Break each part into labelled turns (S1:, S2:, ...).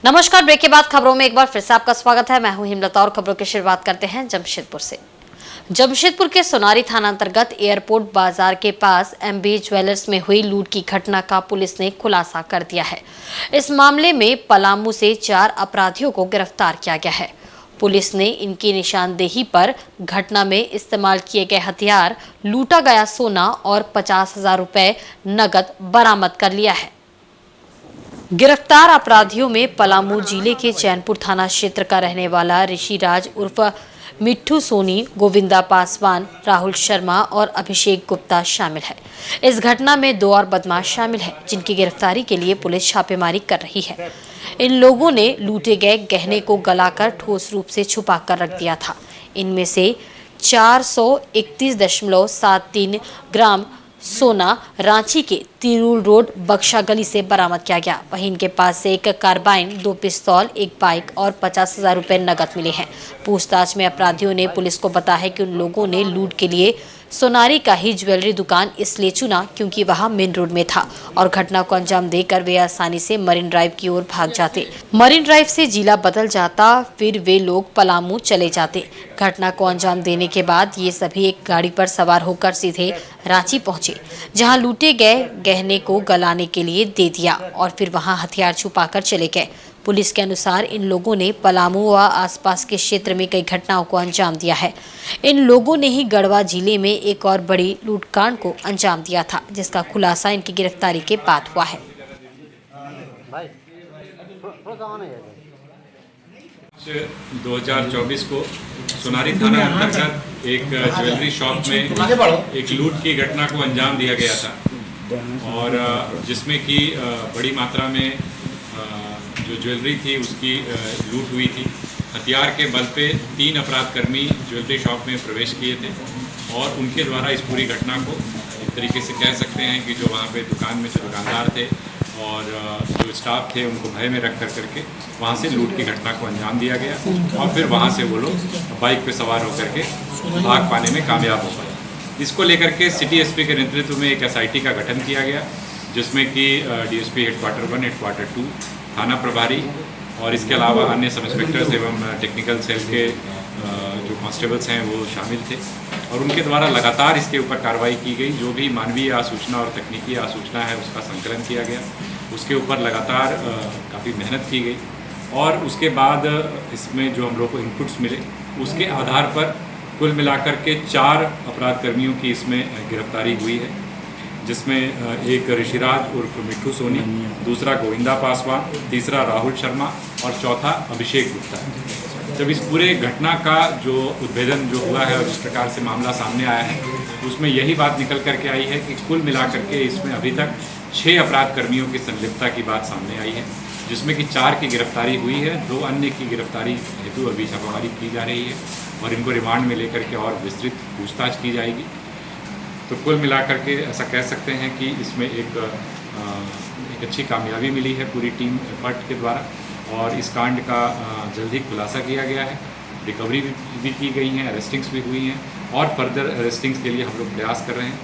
S1: नमस्कार। ब्रेक के बाद खबरों में एक बार फिर से आपका स्वागत है। मैं हूं हिमलता और खबरों की शुरुआत करते हैं जमशेदपुर से। जमशेदपुर के सोनारी थाना अंतर्गत एयरपोर्ट बाजार के पास एमबी ज्वेलर्स में हुई लूट की घटना का पुलिस ने खुलासा कर दिया है। इस मामले में पलामू से 4 अपराधियों को गिरफ्तार किया गया है। पुलिस ने इनकी निशानदेही पर घटना में इस्तेमाल किए गए हथियार, लूटा गया सोना और 50,000 रुपए नकद बरामद कर लिया है। गिरफ्तार अपराधियों में पलामू जिले के चैनपुर थाना क्षेत्र का रहने वाला ऋषिराज उर्फ मिट्ठू सोनी, गोविंदा पासवान, राहुल शर्मा और अभिषेक गुप्ता शामिल है। इस घटना में 2 और बदमाश शामिल हैं, जिनकी गिरफ्तारी के लिए पुलिस छापेमारी कर रही है। इन लोगों ने लूटे गए गहने को गलाकर ठोस रूप से छुपा कर रख दिया था। इनमें से 431.73 ग्राम सोना रांची के तिरूल रोड बक्शा गली से बरामद किया गया। वहीं इनके पास से एक कार्बाइन, 2 पिस्तौल, एक बाइक और 50,000 रुपए नकद मिले हैं। पूछताछ में अपराधियों ने पुलिस को बताया है कि उन लोगों ने लूट के लिए सोनारी का ही ज्वेलरी दुकान इसलिए चुना क्योंकि वहां मेन रोड में था और घटना को अंजाम देकर वे आसानी से मरीन ड्राइव की ओर भाग जाते। मरीन ड्राइव से जिला बदल जाता, फिर वे लोग पलामू चले जाते। घटना को अंजाम देने के बाद ये सभी एक गाड़ी पर सवार होकर सीधे रांची पहुंचे, जहां लूटे गए गहने को गलाने के लिए दे दिया और फिर वहां हथियार छुपाकर चले गए। पुलिस के अनुसार इन लोगों ने पलामू व आसपास के क्षेत्र में कई घटनाओं को अंजाम दिया है। इन लोगों ने ही गढ़वा जिले में एक और बड़ी लूटकांड को अंजाम दिया था, जिसका खुलासा इनकी गिरफ्तारी के बाद हुआ है।
S2: 2024 को सोनारी थाना अंतर्गत एक ज्वेलरी शॉप में एक लूट की घटना को अंजाम दिया गया था और जिसमें कि बड़ी मात्रा में जो ज्वेलरी थी उसकी लूट हुई थी। हथियार के बल पे 3 अपराधकर्मी ज्वेलरी शॉप में प्रवेश किए थे और उनके द्वारा इस पूरी घटना को एक तरीके से कह सकते हैं कि जो वहाँ पे दुकान में जो दुकानदार थे और जो स्टाफ थे उनको भय में रख करके वहाँ से लूट की घटना को अंजाम दिया गया और फिर वहाँ से वो लोग बाइक पे सवार होकर के भाग पाने में कामयाब हो पाए। इसको लेकर के सिटी एसपी के नेतृत्व में एक एसआईटी का गठन किया गया, जिसमें कि डीएसपी हेडक्वार्टर 1, हेडक्वार्टर 2, थाना प्रभारी और इसके अलावा अन्य सब इंस्पेक्टर्स एवं टेक्निकल सेल के जो कांस्टेबल्स हैं वो शामिल थे और उनके द्वारा लगातार इसके ऊपर कार्रवाई की गई। जो भी मानवीय आसूचना और तकनीकी आसूचना है उसका संकलन किया गया, उसके ऊपर लगातार काफ़ी मेहनत की गई और उसके बाद इसमें जो हम लोग को इनपुट्स मिले उसके आधार पर कुल मिलाकर के 4 अपराधकर्मियों की इसमें गिरफ्तारी हुई है, जिसमें एक ऋषिराज उर्फ मिट्ठू सोनी, दूसरा गोविंदा पासवान, तीसरा राहुल शर्मा और चौथा अभिषेक गुप्ता। जब इस पूरे घटना का जो उद्भेदन जो हुआ है और जिस प्रकार से मामला सामने आया है उसमें यही बात निकल कर के आई है कि कुल मिलाकर के इसमें अभी तक 6 अपराधकर्मियों की संलिप्तता की बात सामने आई है, जिसमें कि 4 की गिरफ्तारी हुई है। 2 अन्य की गिरफ्तारी हेतु अभी छापेमारी की जा रही है और इनको रिमांड में लेकर के और विस्तृत पूछताछ की जाएगी। तो कुल मिलाकर के ऐसा कह सकते हैं कि इसमें एक अच्छी कामयाबी मिली है पूरी टीम एफर्ट के द्वारा और इस कांड का जल्द ही खुलासा किया गया है। रिकवरी भी की गई हैं, अरेस्टिंग्स भी हुई हैं और फर्दर अरेस्टिंग्स के लिए हम लोग प्रयास कर रहे हैं।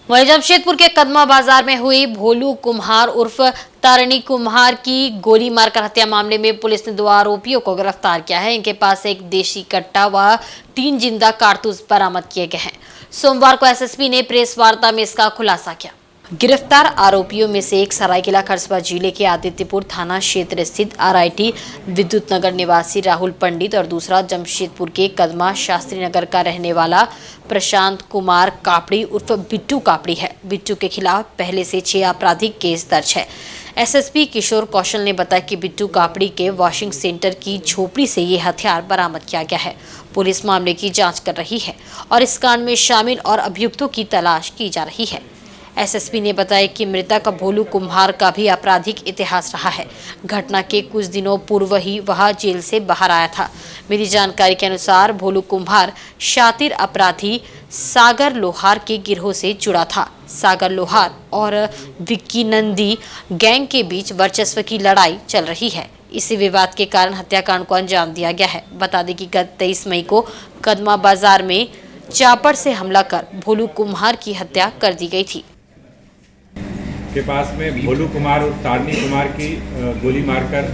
S1: वहीं जमशेदपुर के कदमा बाजार में हुई भोलू कुम्हार उर्फ तारिणी कुम्हार की गोली मारकर हत्या मामले में पुलिस ने 2 आरोपियों को गिरफ्तार किया है। इनके पास एक देशी कट्टा व 3 जिंदा कारतूस बरामद किए गए हैं। सोमवार को एसएसपी ने प्रेस वार्ता में इसका खुलासा किया। गिरफ्तार आरोपियों में से एक सरायकेला खरसबा जिले के आदित्यपुर थाना क्षेत्र स्थित आरआईटी विद्युत नगर निवासी राहुल पंडित और दूसरा जमशेदपुर के कदमा शास्त्री नगर का रहने वाला प्रशांत कुमार कापड़ी उर्फ बिट्टू कापड़ी है। बिट्टू के खिलाफ पहले से 6 आपराधिक केस दर्ज है। एसएसपी किशोर कौशल ने बताया कि बिट्टू कापड़ी के वॉशिंग सेंटर की झोपड़ी से ये हथियार बरामद किया गया है। पुलिस मामले की जांच कर रही है और इस कांड में शामिल और अभियुक्तों की तलाश की जा रही है। एसएसपी ने बताया कि मृतक भोलू कुम्हार का भी आपराधिक इतिहास रहा है। घटना के कुछ दिनों पूर्व ही वह जेल से बाहर आया था। मिली जानकारी के अनुसार भोलू कुम्हार शातिर अपराधी सागर लोहार के गिरोह से जुड़ा था। सागर लोहार और विक्की नंदी गैंग के बीच वर्चस्व की लड़ाई चल रही है। इसी विवाद के कारण हत्याकांड को अंजाम दिया गया है। बता दें कि गत 23 मई को कदमा बाजार में चापड़ से हमला कर भोलू कुम्हार की हत्या कर दी गई थी।
S2: के पास में भोलू कुमार और तारनी कुमार की गोली मारकर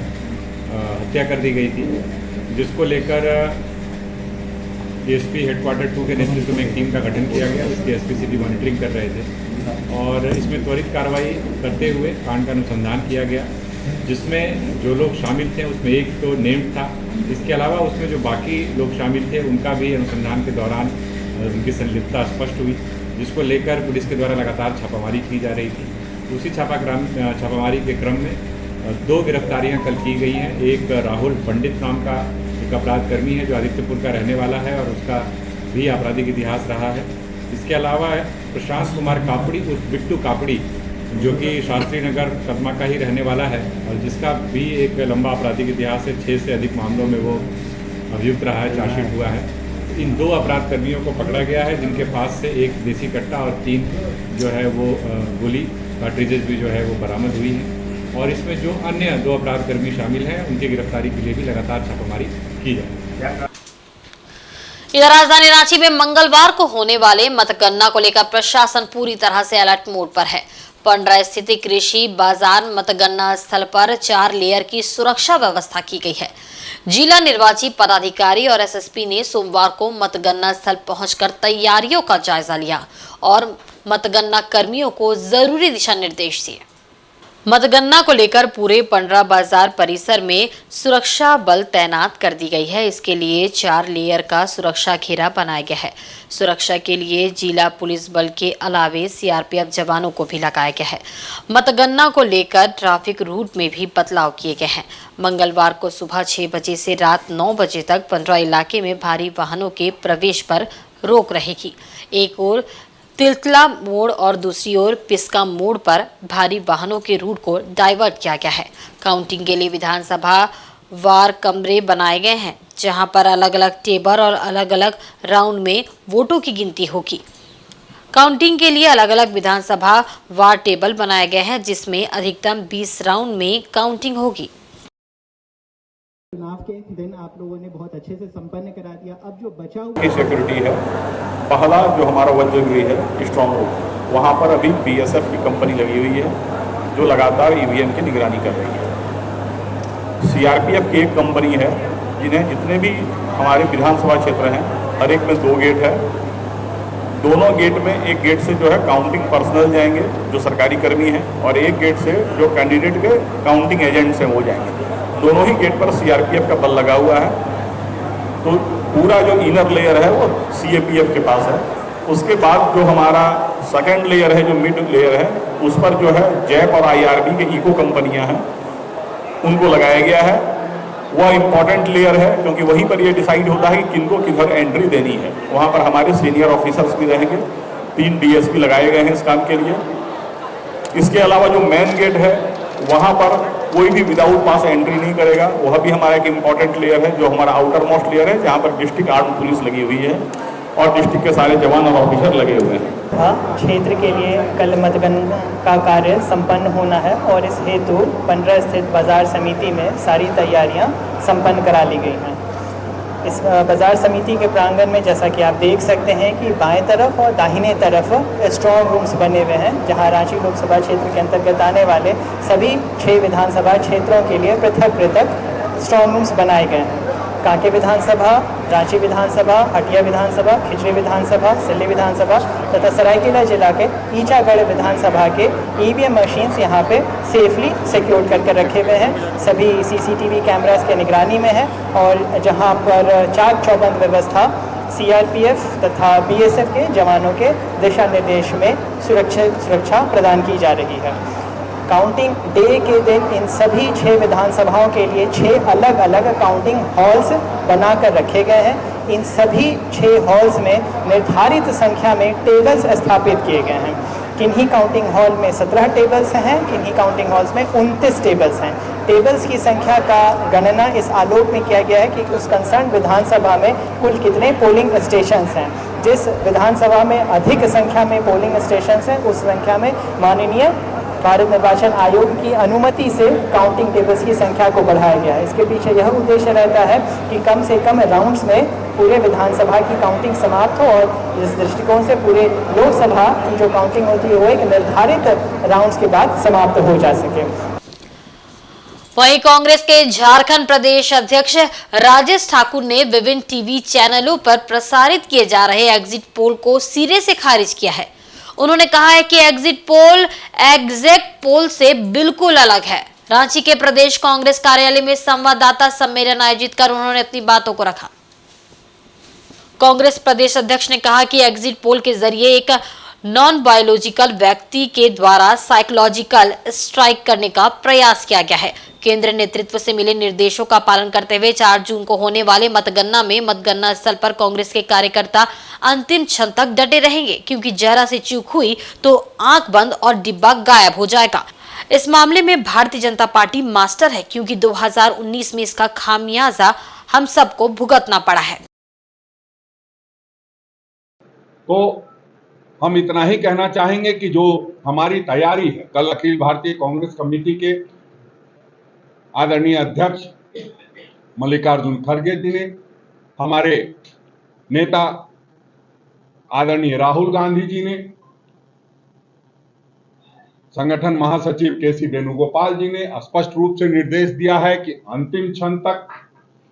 S2: हत्या कर दी गई थी, जिसको लेकर डीएसपी हेडक्वार्टर 2 के नेतृत्व में एक टीम का गठन किया गया, जिसकी एसपी सिटी मॉनिटरिंग कर रहे थे और इसमें त्वरित कार्रवाई करते हुए कांड का अनुसंधान किया गया, जिसमें जो लोग शामिल थे उसमें एक तो नेम्ड था। इसके अलावा उसमें जो बाकी लोग शामिल थे उनका भी अनुसंधान के दौरान उनकी संलिप्तता स्पष्ट हुई, जिसको लेकर पुलिस के द्वारा लगातार छापामारी की जा रही थी। उसी छापामारी के क्रम में 2 गिरफ्तारियां कल की गई हैं। एक राहुल पंडित नाम का एक अपराध कर्मी है जो आदित्यपुर का रहने वाला है और उसका भी आपराधिक इतिहास रहा है। इसके अलावा प्रशांत कुमार कापड़ी उर्फ बिट्टू कापड़ी जो कि शास्त्री नगर कदमा का ही रहने वाला है और जिसका भी एक लंबा आपराधिक इतिहास है, 6 से अधिक मामलों में वो अभियुक्त रहा है, चार्जशीट हुआ है। इन 2 अपराध कर्मियों को पकड़ा गया है, जिनके पास से एक देसी कट्टा और 3 जो है वो गोली कार्ट्रिजेज भी जो है वो बरामद हुई है और इसमें जो अन्य 2 अपराध कर्मी शामिल हैं उनकी गिरफ्तारी के लिए भी लगातार छापामारी की जाए।
S1: इधर राजधानी रांची में मंगलवार को होने वाले मतगणना को लेकर प्रशासन पूरी तरह से अलर्ट मोड पर है। पंडरा स्थित कृषि बाजार मतगणना स्थल पर 4 लेयर की सुरक्षा व्यवस्था की गई है। जिला निर्वाची पदाधिकारी और एसएसपी ने सोमवार को मतगणना स्थल पहुंचकर तैयारियों का जायजा लिया और मतगणना कर्मियों को जरूरी दिशा निर्देश दिए। मतगणना को लेकर पूरे पंडरा बाजार परिसर में सुरक्षा बल तैनात कर दी गई है। इसके लिए 4 लेयर का सुरक्षा घेरा बनाया गया है। सुरक्षा के लिए जिला पुलिस बल के अलावे सीआरपीएफ जवानों को भी लगाया गया है। मतगणना को लेकर ट्रैफिक रूट में भी बदलाव किए गए हैं। मंगलवार को सुबह 6 बजे से रात 9 बजे तक पंडरा इलाके में भारी वाहनों के प्रवेश पर रोक रहेगी। एक ओर तिलतला मोड़ और दूसरी ओर पिस्का मोड़ पर भारी वाहनों के रूट को डाइवर्ट किया गया है। काउंटिंग के लिए विधानसभा वार कमरे बनाए गए हैं, जहां पर अलग अलग टेबल और अलग अलग राउंड में वोटों की गिनती होगी। काउंटिंग के लिए अलग अलग विधानसभा वार टेबल बनाए गए हैं, जिसमें अधिकतम 20 राउंड में काउंटिंग होगी।
S3: चुनाव के दिन आप लोगों ने बहुत अच्छे से संपन्न करा दिया। अब जो बचा हुआ
S4: की सिक्योरिटी है, पहला जो हमारा वज्रगृह है स्ट्रॉन्ग रूम, वहाँ पर अभी बीएसएफ की कंपनी लगी हुई है जो लगातार ईवीएम की निगरानी कर रही है। सीआरपीएफ की एक कंपनी है जिन्हें जितने भी हमारे विधानसभा क्षेत्र हैं हर एक में 2 गेट है। दोनों गेट में एक गेट से जो है काउंटिंग पर्सनल जाएंगे जो सरकारी कर्मी हैं और एक गेट से जो कैंडिडेट के काउंटिंग एजेंट्स हैं वो जाएंगे। दोनों ही गेट पर सीआरपीएफ का बल लगा हुआ है। तो पूरा जो इनर लेयर है वो सीएपीएफ के पास है। उसके बाद जो हमारा सेकेंड लेयर है, जो मिड लेयर है, उस पर जो है जैक और आईआरबी के इको कंपनियां हैं, उनको लगाया गया है। वह इम्पॉर्टेंट लेयर है क्योंकि वहीं पर ये डिसाइड होता है कि किनको किधर एंट्री देनी है। वहाँ पर हमारे सीनियर ऑफिसर्स भी रहेंगे। 3 डीएसपी लगाए गए हैं इस काम के लिए। इसके अलावा जो मेन गेट है वहाँ पर कोई भी विदाउट पास एंट्री नहीं करेगा। वह भी हमारा एक इम्पॉर्टेंट लेयर है जो हमारा आउटर मोस्ट लेयर है, जहाँ पर डिस्ट्रिक्ट आर्म पुलिस लगी हुई है और डिस्ट्रिक्ट के सारे जवान और ऑफिसर लगे हुए हैं।
S3: क्षेत्र के लिए कल मतगणना का कार्य संपन्न होना है और इस हेतु पंडरा स्थित बाजार समिति में सारी तैयारियां संपन्न करा ली गई हैं। इस बाजार समिति के प्रांगण में जैसा कि आप देख सकते हैं कि बाएं तरफ और दाहिने तरफ स्ट्रॉन्ग रूम्स बने हुए हैं, जहां रांची लोकसभा क्षेत्र के अंतर्गत आने वाले सभी 6 विधानसभा क्षेत्रों के लिए पृथक पृथक स्ट्रॉन्ग रूम्स बनाए गए हैं। कांके विधानसभा, रांची विधानसभा, हटिया विधानसभा, खिचड़ी विधानसभा, सिल्ली विधानसभा तथा सरायकेला जिला के ईचागढ़ विधानसभा के ईवीएम मशीन्स यहाँ पे सेफली सिक्योर करके रखे हुए हैं। सभी सीसीटीवी कैमरास के निगरानी में है और जहाँ पर चाक चौबंद व्यवस्था सीआरपीएफ तथा बीएसएफ के जवानों के दिशा निर्देश में सुरक्षा प्रदान की जा रही है। काउंटिंग डे के दिन इन सभी 6 विधानसभाओं के लिए 6 अलग अलग काउंटिंग हॉल्स बनाकर रखे गए हैं। इन सभी 6 हॉल्स में निर्धारित संख्या में टेबल्स स्थापित किए गए हैं। किन्हीं काउंटिंग हॉल में 17 टेबल्स हैं, किन्हीं काउंटिंग हॉल्स में 29 टेबल्स हैं। टेबल्स की संख्या का गणना इस आलोक में किया गया है कि उस कंसर्न विधानसभा में कुल कितने पोलिंग स्टेशंस हैं। जिस विधानसभा में अधिक संख्या में पोलिंग स्टेशंस हैं उस संख्या में माननीय भारत निर्वाचन आयोग की अनुमति से काउंटिंग टेबल्स की संख्या को बढ़ाया गया है। इसके पीछे यह उद्देश्य रहता है कि कम से कम राउंड्स में पूरे विधानसभा की काउंटिंग समाप्त हो और इस दृष्टिकोण से पूरे लोकसभा की जो काउंटिंग होती है वो एक निर्धारित राउंड्स के बाद समाप्त हो जा सके।
S1: वहीं कांग्रेस के झारखंड प्रदेश अध्यक्ष राजेश ठाकुर ने विभिन्न टीवी चैनलों पर प्रसारित किए जा रहे एग्जिट पोल को सिरे से खारिज किया है। उन्होंने कहा है कि एग्जिट पोल एग्जैक्ट पोल से बिल्कुल अलग है। रांची के प्रदेश कांग्रेस कार्यालय में संवाददाता सम्मेलन आयोजित कर उन्होंने अपनी बातों को रखा। कांग्रेस प्रदेश अध्यक्ष ने कहा कि एग्जिट पोल के जरिए एक नॉन बायोलॉजिकल व्यक्ति के द्वारा साइकोलॉजिकल स्ट्राइक करने का प्रयास किया गया है। केंद्र नेतृत्व से मिले निर्देशों का पालन करते हुए 4 जून को होने वाले मतगणना में मतगणना स्थल पर कांग्रेस के कार्यकर्ता अंतिम क्षण तक डटे रहेंगे, क्योंकि जरा से चूक हुई तो आंख बंद और डिब्बा गायब हो जाएगा। इस मामले में भारतीय जनता पार्टी मास्टर है, क्योंकि 2019 में इसका खामियाजा हम सबको भुगतना पड़ा है।
S5: तो हम इतना ही कहना चाहेंगे कि जो हमारी तैयारी है, कल अखिल भारतीय कांग्रेस कमेटी के आदरणीय अध्यक्ष मल्लिकार्जुन खड़गे जी ने, हमारे नेता आदरणीय राहुल गांधी जी ने, संगठन महासचिव केसी वेणुगोपाल जी ने स्पष्ट रूप से निर्देश दिया है कि अंतिम क्षण तक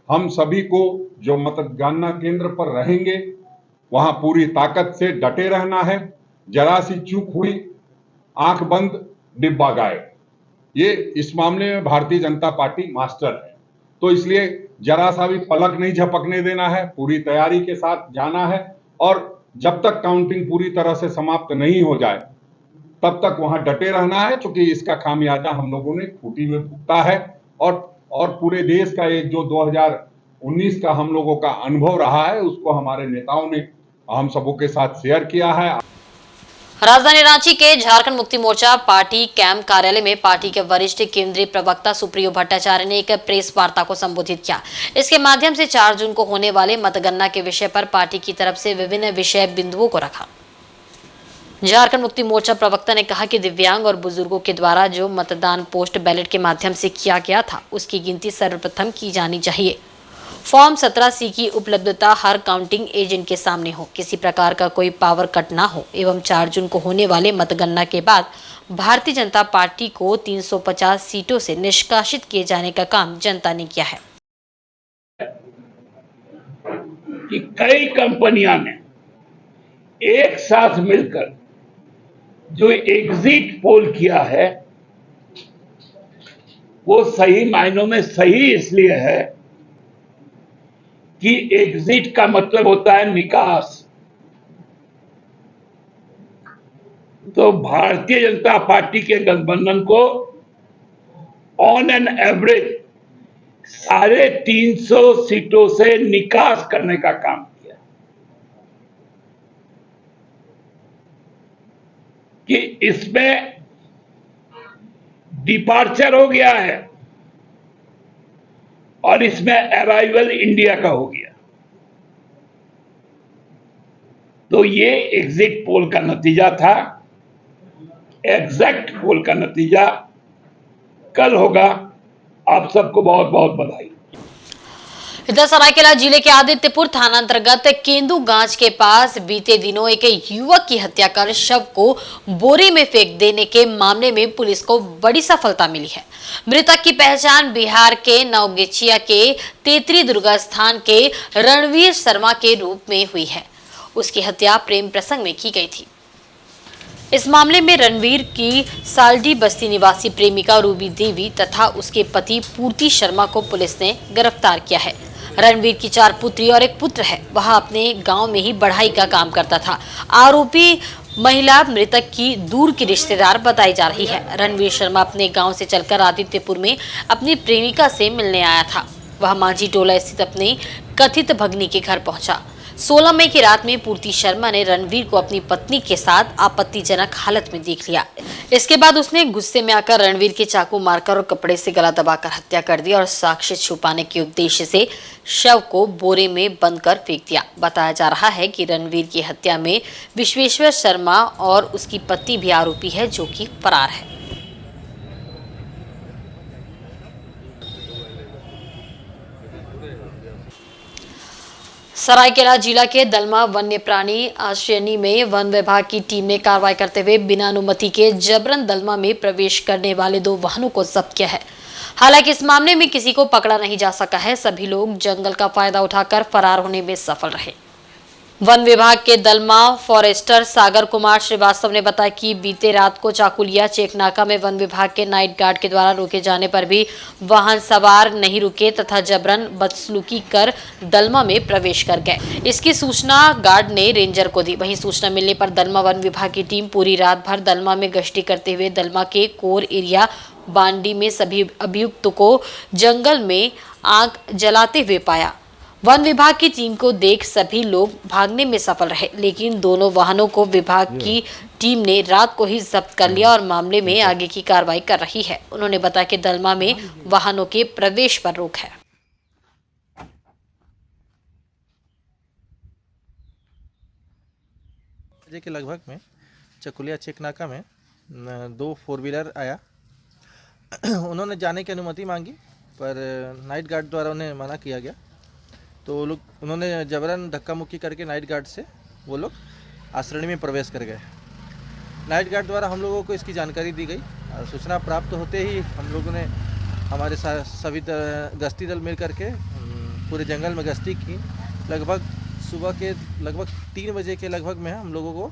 S5: हम सभी को जो मतगणना केंद्र पर रहेंगे वहां पूरी ताकत से डटे रहना है। जरा सी चूक हुई आंख बंद डिब्बा गायब। ये इस मामले में भारतीय जनता पार्टी मास्टर है, तो इसलिए जरा सा भी पलक नहीं झपकने देना है, पूरी तैयारी के साथ जाना है और जब तक काउंटिंग पूरी तरह से समाप्त नहीं हो जाए तब तक वहां डटे रहना है, क्योंकि इसका खामियाजा हम लोगों ने खूंटी में भुगता है और पूरे देश का एक जो 2019 का हम लोगों का अनुभव रहा है उसको हमारे नेताओं ने हम सबों के साथ शेयर किया है।
S1: राजधानी रांची के झारखंड मुक्ति मोर्चा पार्टी कैंप कार्यालय में पार्टी के वरिष्ठ केंद्रीय प्रवक्ता सुप्रियो भट्टाचार्य ने एक प्रेस वार्ता को संबोधित किया। इसके माध्यम से 4 जून को होने वाले मतगणना के विषय पर पार्टी की तरफ से विभिन्न विषय बिंदुओं को रखा। झारखंड मुक्ति मोर्चा प्रवक्ता ने कहा कि दिव्यांग और बुजुर्गों के द्वारा जो मतदान पोस्ट बैलेट के माध्यम से किया गया था उसकी गिनती सर्वप्रथम की जानी चाहिए। फॉर्म 17C की उपलब्धता हर काउंटिंग एजेंट के सामने हो, किसी प्रकार का कोई पावर कट ना हो एवं 4 जून को होने वाले मतगणना के बाद भारतीय जनता पार्टी को 350 सीटों से निष्कासित किए जाने का काम जनता ने किया है।
S6: कि कई कंपनियां ने एक साथ मिलकर जो एग्जिट पोल किया है वो सही मायनों में सही इसलिए है कि एग्जिट का मतलब होता है निकास। तो भारतीय जनता पार्टी के गठबंधन को ऑन एन एवरेज 350 सीटों से निकास करने का काम किया कि इसमें डिपार्चर हो गया है और इसमें अराइवल इंडिया का हो गया। तो ये एग्जिट पोल का नतीजा था। एग्जैक्ट पोल का नतीजा कल होगा। आप सबको बहुत बहुत बधाई।
S1: इधर सरायकेला जिले के आदित्यपुर थाना अंतर्गत केंदूगांच के पास बीते दिनों एक युवक की हत्या कर शव को बोरे में फेंक देने के मामले में पुलिस को बड़ी सफलता मिली है। मृतक की पहचान बिहार के नवगछिया के तेतरी दुर्गा स्थान के रणवीर शर्मा के रूप में हुई है। उसकी हत्या प्रेम प्रसंग में की गई थी। इस मामले में रणवीर की सालडी बस्ती निवासी प्रेमिका रूबी देवी तथा उसके पति पूर्ति शर्मा को पुलिस ने गिरफ्तार किया है। रणवीर की 4 पुत्री और 1 पुत्र है। वह अपने गांव में ही बढ़ाई का काम करता था। आरोपी महिला मृतक की दूर की रिश्तेदार बताई जा रही है। रणवीर शर्मा अपने गांव से चलकर आदित्यपुर में अपनी प्रेमिका से मिलने आया था। वह मांझी टोला स्थित अपने कथित भगनी के घर पहुंचा। 16 मई की रात में पूर्ति शर्मा ने रणवीर को अपनी पत्नी के साथ आपत्तिजनक हालत में देख लिया। इसके बाद उसने गुस्से में आकर रणवीर के चाकू मारकर और कपड़े से गला दबाकर हत्या कर दी और साक्ष्य छुपाने के उद्देश्य से शव को बोरे में बंद कर फेंक दिया। बताया जा रहा है कि रणवीर की हत्या में विश्वेश्वर शर्मा और उसकी पत्नी भी आरोपी है, जो कि फरार है। सरायकेला जिला के दलमा वन्य प्राणी आश्रयनी में वन विभाग की टीम ने कार्रवाई करते हुए बिना अनुमति के जबरन दलमा में प्रवेश करने वाले 2 वाहनों को जब्त किया है। हालांकि इस मामले में किसी को पकड़ा नहीं जा सका है। सभी लोग जंगल का फायदा उठाकर फरार होने में सफल रहे। वन विभाग के दलमा फॉरेस्टर सागर कुमार श्रीवास्तव ने बताया कि बीते रात को चाकुलिया चेकनाका में वन विभाग के नाइट गार्ड के द्वारा रोके जाने पर भी वाहन सवार नहीं रुके तथा जबरन बदसलूकी कर दलमा में प्रवेश कर गए। इसकी सूचना गार्ड ने रेंजर को दी। वहीं सूचना मिलने पर दलमा वन विभाग की टीम पूरी रात भर दलमा में गश्ती करते हुए दलमा के कोर एरिया बांडी में सभी अभियुक्तों को जंगल में आग जलाते हुए पाया। वन विभाग की टीम को देख सभी लोग भागने में सफल रहे, लेकिन दोनों वाहनों को विभाग की टीम ने रात को ही जब्त कर लिया और मामले में आगे की कार्रवाई कर रही है। उन्होंने बताया कि दलमा में वाहनों के प्रवेश पर रोक है।
S7: बजे के लगभग में चकुलिया चेकनाका में 2 4 व्हीलर आया। उन्होंने जाने की अनुमति मांगी पर नाइट गार्ड द्वारा उन्हें मना किया गया, तो उन्होंने जबरन धक्का मुक्की करके नाइट गार्ड से वो लोग आश्रयनी में प्रवेश कर गए। नाइट गार्ड द्वारा हम लोगों को इसकी जानकारी दी गई। सूचना प्राप्त होते ही हम लोगों ने हमारे सभी गश्ती दल मिल करके पूरे जंगल में गश्ती की। लगभग सुबह के लगभग 3 बजे के लगभग में हम लोगों को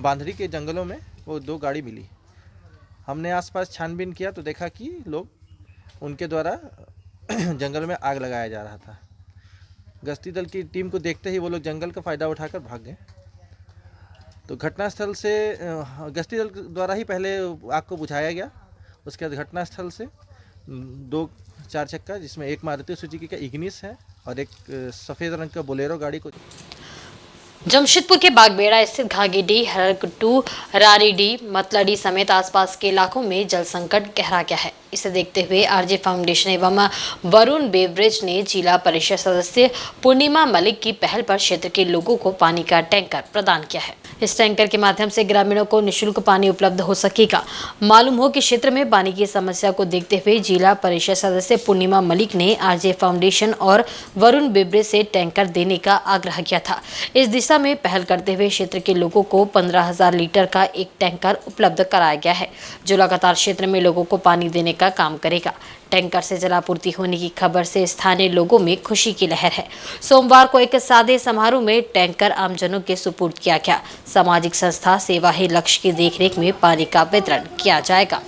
S7: बांधरी के जंगलों में वो 2 गाड़ी मिली। हमने आसपास छानबीन किया तो देखा कि लोग उनके द्वारा जंगल में आग लगाया जा रहा था। गश्ती दल की टीम को देखते ही वो लोग जंगल का फ़ायदा उठाकर भाग गए। तो घटनास्थल से गश्ती दल द्वारा ही पहले आग को बुझाया गया। उसके बाद घटनास्थल से 2 4 चक्का, जिसमें एक मारुति सुजुकी का इग्निस है और एक सफ़ेद रंग का बोलेरो गाड़ी को।
S1: जमशेदपुर के बागबेड़ा स्थित घागीडीह, हरगट्टू, रानीडीह, मतलडी समेत आसपास के इलाकों में जल संकट गहरा गया है। इसे देखते हुए आरजे फाउंडेशन एवं वरुण बेवरेज ने जिला परिषद सदस्य पूर्णिमा मलिक की पहल पर क्षेत्र के लोगों को पानी का टैंकर प्रदान किया है। इस टैंकर के माध्यम से ग्रामीणों को निःशुल्क पानी उपलब्ध हो सकेगा। मालूम हो कि क्षेत्र में पानी की समस्या को देखते हुए जिला परिषद सदस्य पूर्णिमा मलिक ने आरजे फाउंडेशन और वरुण बेवरेज से टैंकर देने का आग्रह किया था। इस दिशा में पहल करते हुए क्षेत्र के लोगों को 15,000 लीटर का एक टैंकर उपलब्ध कराया गया है, जो लगातार क्षेत्र में लोगों को पानी देने का काम करेगा। टैंकर से जलापूर्ति होने की खबर से स्थानीय लोगों में खुशी की लहर है। सोमवार को एक सादे समारोह में टैंकर आमजनों के सुपुर्द किया गया। सामाजिक संस्था सेवा ही लक्ष्य की देखरेख में पानी का वितरण किया जाएगा।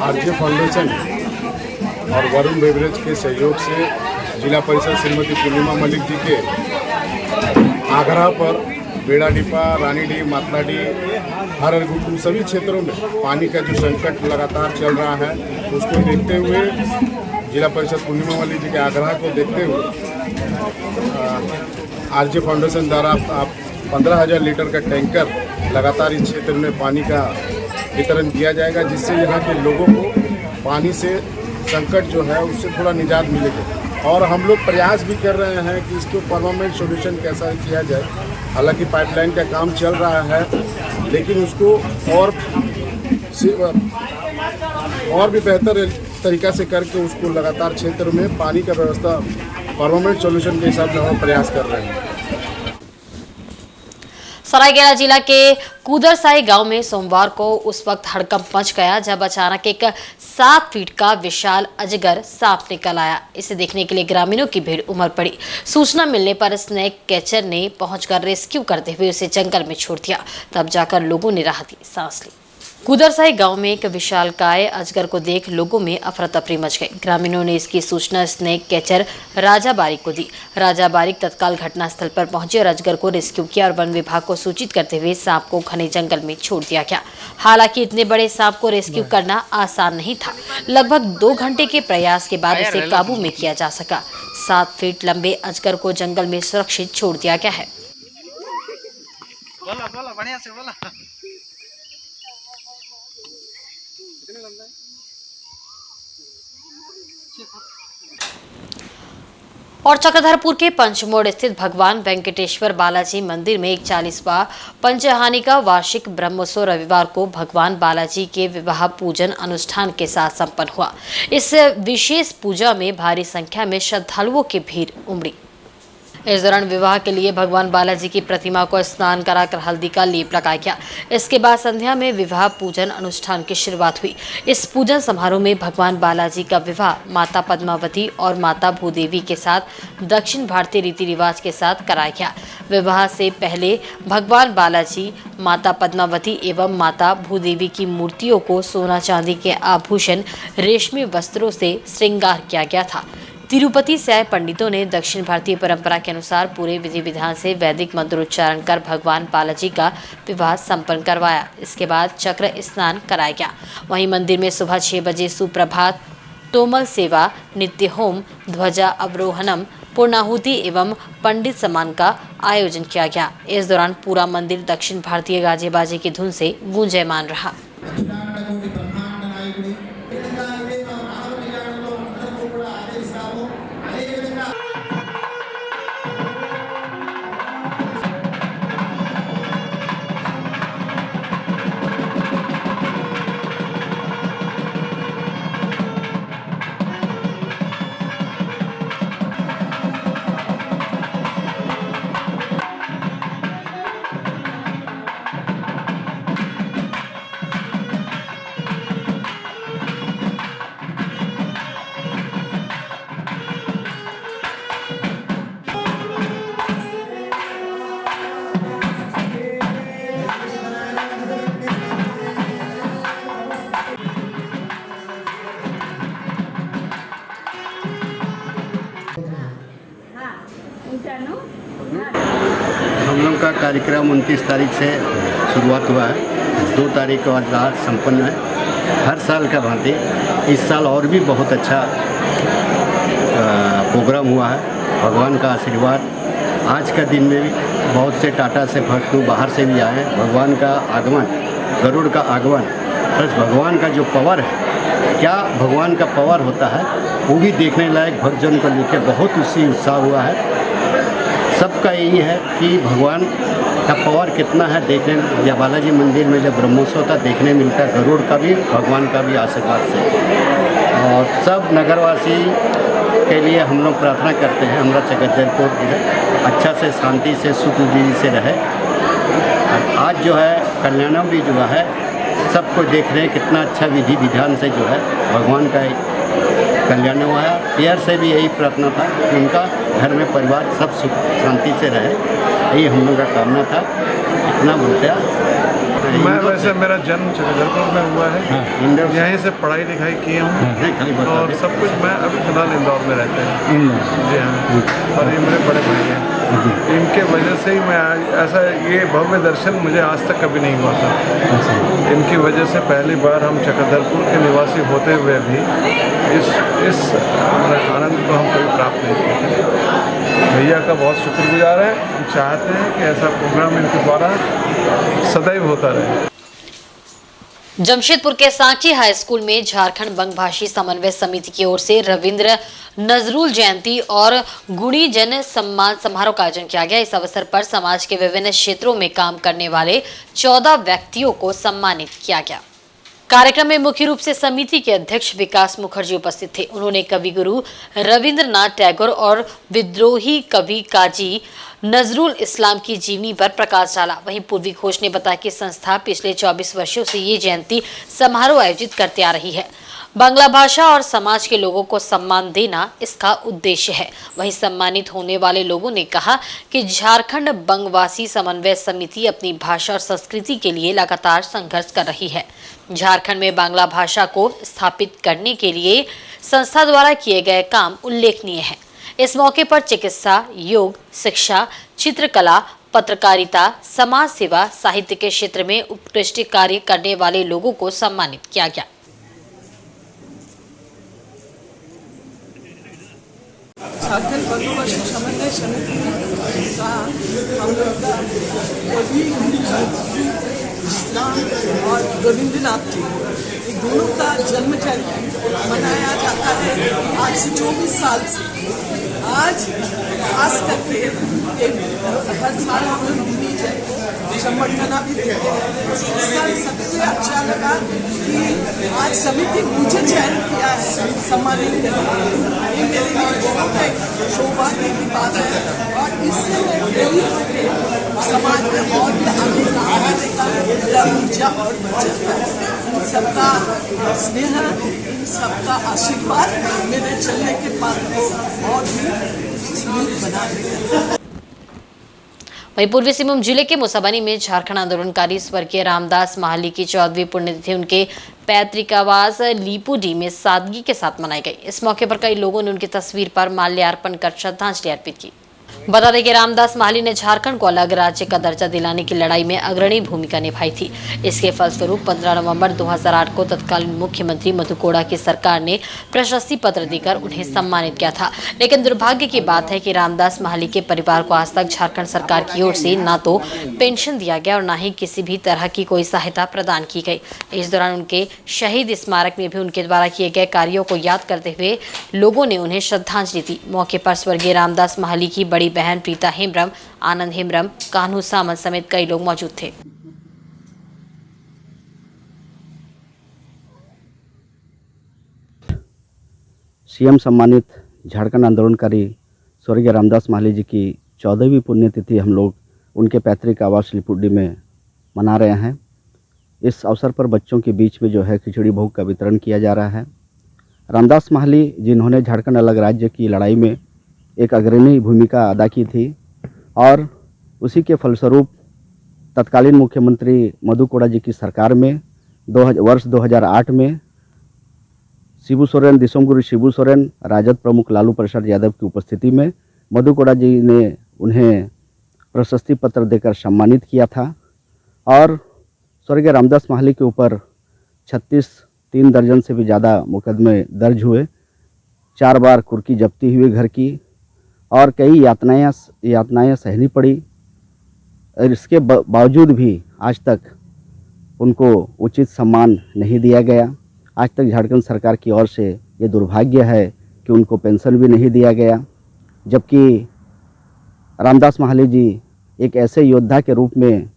S8: आरजे फाउंडेशन और वरुण बेवरेज के सहयोग से जिला परिषद श्रीमती पूर्णिमा मलिक जी के आग्रह पर बेड़ाडीपा, रानीडीह, मतलाडी, हरगट्टू सभी क्षेत्रों में पानी का जो संकट लगातार चल रहा है, उसको देखते हुए जिला परिषद पूर्णिमा मलिक जी के आग्रह को देखते हुए आरजे फाउंडेशन द्वारा 15,000 लीटर का टैंकर लगातार इस क्षेत्र में पानी का वितरण किया जाएगा, जिससे यहाँ के लोगों को पानी से संकट जो है उससे थोड़ा निजात मिलेगा। और हम लोग प्रयास भी कर रहे हैं कि इसको परमानेंट सॉल्यूशन कैसा किया जाए। हालांकि पाइपलाइन का काम चल रहा है, लेकिन उसको और भी बेहतर तरीका से करके उसको लगातार क्षेत्र में पानी का व्यवस्था परमानेंट सॉल्यूशन के हिसाब से हम प्रयास कर रहे हैं।
S1: सरायकेला जिला के कूदरसाई गांव में सोमवार को उस वक्त हड़कंप मच गया जब अचानक एक 7 फीट का विशाल अजगर सांप निकल आया। इसे देखने के लिए ग्रामीणों की भीड़ उमड़ पड़ी। सूचना मिलने पर स्नेक कैचर ने पहुंचकर रेस्क्यू करते हुए उसे जंगल में छोड़ दिया। तब जाकर लोगों ने राहत की सांस ली। कूदरसाई गांव में एक विशालकाय अजगर को देख लोगों में अफरा तफरी मच गई। ग्रामीणों ने इसकी सूचना स्नेक कैचर राजा बारिक को दी। राजा बारिक तत्काल घटनास्थल पर पहुंचे और अजगर को रेस्क्यू किया और वन विभाग को सूचित करते हुए सांप को घने जंगल में छोड़ दिया गया। हालांकि इतने बड़े सांप को रेस्क्यू करना आसान नहीं था। लगभग 2 घंटे के प्रयास के बाद इसे काबू में किया जा सका। 7 फीट लंबे अजगर को जंगल में सुरक्षित छोड़ दिया गया है। और चक्रधरपुर के पंचमोड़ स्थित भगवान वेंकटेश्वर बालाजी मंदिर में 41वां पंचहानिका वार्षिक ब्रह्मोत्सव रविवार को भगवान बालाजी के विवाह पूजन अनुष्ठान के साथ संपन्न हुआ। इस विशेष पूजा में भारी संख्या में श्रद्धालुओं की भीड़ उमड़ी। इस दौरान विवाह के लिए भगवान बालाजी की प्रतिमा को स्नान कराकर हल्दी का लेप लगाया गया। इसके बाद संध्या में विवाह पूजन अनुष्ठान की शुरुआत हुई। इस पूजन समारोह में भगवान बालाजी का विवाह माता पद्मावती और माता भूदेवी के साथ दक्षिण भारतीय रीति रिवाज के साथ कराया गया। विवाह से पहले भगवान बालाजी, माता पद्मावती एवं माता भूदेवी की मूर्तियों को सोना चांदी के आभूषण, रेशमी वस्त्रों से श्रृंगार किया गया था। तिरुपति से आए पंडितों ने दक्षिण भारतीय परंपरा के अनुसार पूरे विधि विधान से वैदिक मंत्रोच्चारण कर भगवान बालाजी का विवाह संपन्न करवाया। इसके बाद चक्र स्नान कराया गया। वहीं मंदिर में सुबह 6 बजे सुप्रभात, तोमल सेवा, नित्य होम, ध्वजा अवरोहनम, पूर्णाहुति एवं पंडित सम्मान का आयोजन किया गया। इस दौरान पूरा मंदिर दक्षिण भारतीय गाजे बाजे की धुन से गूंजायमान रहा।
S9: हम लोग का कार्यक्रम 29 तारीख से शुरुआत हुआ है। 2 तारीख को आज संपन्न है। हर साल का भांति इस साल और भी बहुत अच्छा प्रोग्राम हुआ है। भगवान का आशीर्वाद आज का दिन में भी बहुत से टाटा से भक्त बाहर से भी आए हैं। भगवान का आगमन, गरुड़ का आगमन प्लस भगवान का जो पावर है, क्या भगवान का पावर होता है वो भी देखने लायक भक्तजन को लेकर बहुत उसी उत्साह हुआ है। सबका यही है कि भगवान का पावर कितना है देखने, या बालाजी मंदिर में जब ब्रह्मोत्सव था देखने मिलता है गरुड़ का भी, भगवान का भी आशीर्वाद से। और सब नगरवासी के लिए हम लोग प्रार्थना करते हैं हमारा चक्रधरपुर अच्छा से, शांति से, सुख समृद्धि से रहे। आज जो है कल्याणम भी जो है सबको देख रहे हैं कितना अच्छा विधि विधान से जो है भगवान का कल्याण हुआ है। प्यार से भी यही प्रार्थना था कि उनका घर में परिवार सब सुख शांति से रहे, यही हम लोग का कामना था। इतना बोलते हैं।
S10: मैं वैसे मेरा जन्म चक्रधरपुर में हुआ है। यहीं से पढ़ाई लिखाई किए हूँ और सब कुछ। मैं अभी फिलहाल इंदौर में रहते हैं। जी हाँ। और ये मेरे बड़े भाई हैं। इनके वजह से ही मैं ऐसा ये भव्य दर्शन मुझे आज तक कभी नहीं हुआ था। इनकी वजह से पहली बार हम चक्रधरपुर के निवासी होते हुए भी इस आनंद को हम कभी प्राप्त नहीं किए। भैया का बहुत शुक्रगुजार है। हम चाहते हैं कि ऐसा प्रोग्राम इनके द्वारा सदैव होता रहे।
S1: जमशेदपुर के सांची हाई स्कूल में झारखंड बंगभाषी समन्वय समिति की ओर से रविंद्र नजरुल जयंती और गुणी जन सम्मान समारोह का आयोजन किया गया। इस अवसर पर समाज के विभिन्न क्षेत्रों में काम करने वाले 14 व्यक्तियों को सम्मानित किया गया। कार्यक्रम में मुख्य रूप से समिति के अध्यक्ष विकास मुखर्जी उपस्थित थे। उन्होंने कवि गुरु रविंद्रनाथ टैगोर और विद्रोही कवि काजी नजरुल इस्लाम की जीवनी पर प्रकाश डाला। वहीं पूर्वी घोष ने बताया कि संस्था पिछले 24 वर्षों से ये जयंती समारोह आयोजित करते आ रही है। बांग्ला भाषा और समाज के लोगों को सम्मान देना इसका उद्देश्य है। वहीं सम्मानित होने वाले लोगों ने कहा कि झारखंड बंगवासी समन्वय समिति अपनी भाषा और संस्कृति के लिए लगातार संघर्ष कर रही है। झारखंड में बांग्ला भाषा को स्थापित करने के लिए संस्था द्वारा किए गए काम उल्लेखनीय है। इस मौके पर चिकित्सा, योग, शिक्षा, चित्रकला, पत्रकारिता, समाज सेवा, साहित्य के क्षेत्र में उत्कृष्ट कार्य करने वाले लोगों को सम्मानित किया गया।
S11: झारखंड बंगवासी समन्वय समिति का हम लोग का कवि इस्लाम और रविंद्रनाथ जी दोनों का जन्म जयंती मनाया जाता है आज से 24 साल से। आज खास करके हर साल हम लोग भूमि जय को संबर्धना भी देते हैं। इस साल सबसे अच्छा लगा कि आज समिति मुझे चयन किया है सम्मानित करने। ये मेरे लिए बहुत एक सौभाग्य की बात है और इससे मैं प्रेरित होकर समाज में और भी आगे काम करने का मेरा ऊर्जा और बढ़ता है। इन सबका स्नेह, इन सबका आशीर्वाद मेरे चलने के बाद को और भी स्मूथ बना देगा।
S1: वहीं पूर्वी सिंहभूम जिले के मुसाबनी में झारखंड आंदोलनकारी स्वर्गीय रामदास महाली की 14वीं पुण्यतिथि उनके पैतृक आवास लीपुडी में सादगी के साथ मनाई गई। इस मौके पर कई लोगों ने उनकी तस्वीर पर माल्यार्पण कर श्रद्धांजलि अर्पित की। बता दें कि रामदास महाली ने झारखंड को अलग राज्य का दर्जा दिलाने की लड़ाई में अग्रणी भूमिका निभाई थी। इसके फलस्वरूप 15 नवंबर 2008 को तत्कालीन मुख्यमंत्री मधु कोड़ा की सरकार ने प्रशस्ति पत्र देकर उन्हें सम्मानित किया था। लेकिन दुर्भाग्य की बात है कि रामदास महाली के परिवार को आज तक झारखंड सरकार की ओर से न तो पेंशन दिया गया और न ही किसी भी तरह की कोई सहायता प्रदान की गई। इस दौरान उनके शहीद स्मारक में भी उनके द्वारा किए गए कार्यों को याद करते हुए लोगों ने उन्हें श्रद्धांजलि दी। मौके पर स्वर्गीय रामदास महाली की बड़ी बहन प्रीता हेम्ब्रम, आनंद हेम्ब्रम, कान्हू सामंत समेत कई लोग मौजूद थे।
S12: सीएम सम्मानित झारखंड आंदोलनकारी स्वर्गीय रामदास महाली जी की 14वीं पुण्यतिथि हम लोग उनके पैतृक आवास लिपुडी में मना रहे हैं। इस अवसर पर बच्चों के बीच में जो है खिचड़ी भोग का वितरण किया जा रहा है। रामदास महाली जिन्होंने झारखंड अलग राज्य की लड़ाई में एक अग्रणी भूमिका अदा की थी और उसी के फलस्वरूप तत्कालीन मुख्यमंत्री मधु कोड़ा जी की सरकार में वर्ष 2008 में शिबू सोरेन, दिसोम गुरु शिबू सोरेन, राजद प्रमुख लालू प्रसाद यादव की उपस्थिति में मधु कोड़ा जी ने उन्हें प्रशस्ति पत्र देकर सम्मानित किया था और स्वर्गीय रामदास महाली के ऊपर 3 दर्जन से भी ज़्यादा मुकदमे दर्ज हुए। 4 बार कुर्की जब्ती हुई घर की और कई यातनाएं सहनी पड़ी और इसके बावजूद भी आज तक उनको उचित सम्मान नहीं दिया गया। आज तक झारखंड सरकार की ओर से ये दुर्भाग्य है कि उनको पेंशन भी नहीं दिया गया, जबकि रामदास महाली जी एक ऐसे योद्धा के रूप में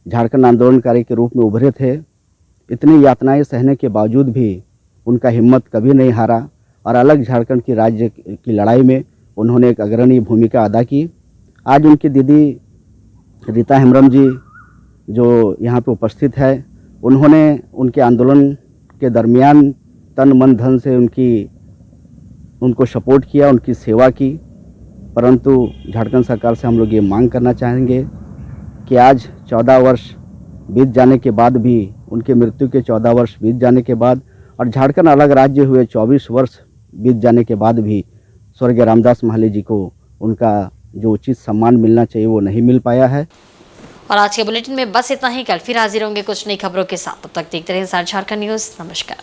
S12: झारखंड आंदोलनकारी के रूप में उभरे थे। इतनी यातनाएं सहने के बावजूद भी उनका हिम्मत कभी नहीं हारा और अलग झारखंड की राज्य की लड़ाई में उन्होंने एक अग्रणी भूमिका अदा की। आज उनकी दीदी रीता हेम्ब्रम जी जो यहाँ पे उपस्थित है, उन्होंने उनके आंदोलन के दरमियान तन मन धन से उनको सपोर्ट किया, उनकी सेवा की। परंतु झारखंड सरकार से हम लोग ये मांग करना चाहेंगे कि आज 14 वर्ष बीत जाने के बाद भी, उनके मृत्यु के 14 वर्ष बीत जाने के बाद और झारखंड अलग राज्य हुए 24 वर्ष बीत जाने के बाद भी स्वर्गीय रामदास महाली जी को उनका जो उचित सम्मान मिलना चाहिए वो नहीं मिल पाया है।
S1: और आज के बुलेटिन में बस इतना ही। कल फिर हाजिर होंगे कुछ नई खबरों के साथ। तब तक देखते रहें झारखंड न्यूज़। नमस्कार।